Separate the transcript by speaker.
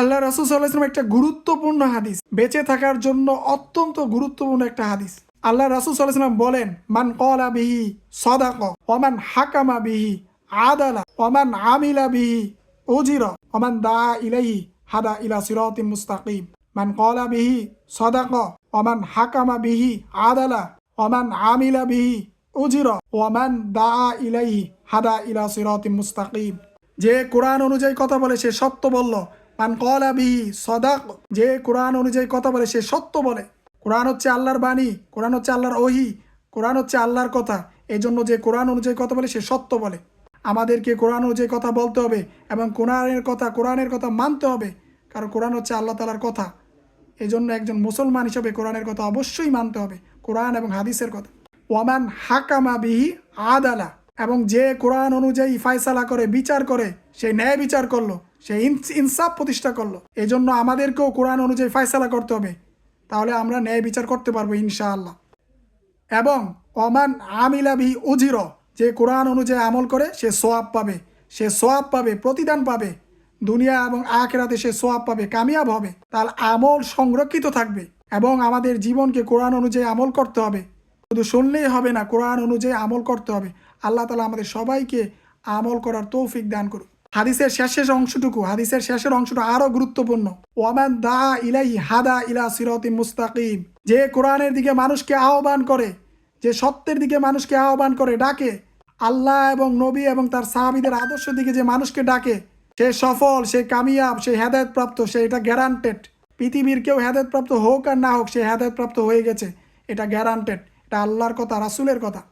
Speaker 1: আল্লাহ রাসূল সাল্লাল্লাহু আলাইহি ওয়াসাল্লাম একটা গুরুত্বপূর্ণ হাদিস, বেঁচে থাকার জন্য অত্যন্ত গুরুত্বপূর্ণ একটা হাদিস। আল্লাহ রাসূল সাল্লাল্লাহু আলাইহি ওয়াসাল্লাম বলেন, মান ক্বালা বিহি সাদাকা ওয়া মান হাকামা বিহি আদালা ওয়া মান আমিলা বিহি উজিরা ওয়া মান দাআ ইলাইহি হাদা ইলা সিরাতিম মুস্তাকিম। মান ক্বালা বিহি সাদাকা ওয়া মান হাকামা বিহি আদালা ওয়া মান আমিলা বিহি উজিরা ওয়া মান দাআ ইলাইহি হাদা ইলা সিরাতিম মুস্তাকিম। যে কোরআন অনুযায়ী কথা বলে সে সত্য বলল। মান ক্বালা বিহি সাদাক, যে কোরআন অনুযায়ী কথা বলে সে সত্য বলে। কোরআন হচ্ছে আল্লাহর বাণী, কোরআন হচ্ছে আল্লাহর ওহী, কোরআন হচ্ছে আল্লাহর কথা। এই জন্য যে কোরআন অনুযায়ী কথা বলে সে সত্য বলে। আমাদেরকে কোরআন অনুযায়ী কথা বলতে হবে এবং কোরআনের কথা মানতে হবে, কারণ কোরআন হচ্ছে আল্লাহ তাআলার কথা। এই জন্য একজন মুসলমান হিসেবে কোরআনের কথা অবশ্যই মানতে হবে, কোরআন এবং হাদিসের কথা। ওয়ামান হাকামা বিহি আদালা, এবং যে কোরআন অনুযায়ী ফায়সালা করে, বিচার করে, সে ন্যায় বিচার করলো, সে ইনসাফ প্রতিষ্ঠা করলো। এই জন্য আমাদেরকেও কোরআন অনুযায়ী ফায়সালা করতে হবে, তাহলে আমরা ন্যায় বিচার করতে পারবো ইনশাআল্লাহ। এবং ওমান আমিলা বিহি উজির, যে কোরআন অনুযায়ী আমল করে সে সোয়াব পাবে, সে সোয়াব পাবে, প্রতিদান পাবে, দুনিয়া এবং আখিরাতে সে সোয়াব পাবে, কামিয়াব হবে, তার আমল সংরক্ষিত থাকবে। এবং আমাদের জীবনকে কোরআন অনুযায়ী আমল করতে হবে, শুধু শুনলেই হবে না, কোরআন অনুযায়ী আমল করতে হবে। আল্লাহ তাআলা আমাদের সবাইকে আমল করার তৌফিক দান করুন। হাদিসের শেষের অংশটা আরো গুরুত্বপূর্ণ। ওয়ামান দা ইলাইহি হাদা ইলা সিরাতিম মুস্তাকিম, যে কোরআনের দিকে মানুষকে আহ্বান করে, যে সত্যের দিকে মানুষকে আহ্বান করে, ডাকে, আল্লাহ এবং নবী এবং তার সাহাবীদের আদর্শের দিকে যে মানুষকে ডাকে, সে সফল, সে কামিয়াব, সে হেদায়েত প্রাপ্ত, সে এটা গ্যারান্টেড। পৃথিবীর কেউ হেদায়েত প্রাপ্ত হোক আর না হোক, সে হেদায়েত প্রাপ্ত হয়ে গেছে, এটা গ্যারান্টেড। এটা আল্লাহর কথা, রাসূলের কথা।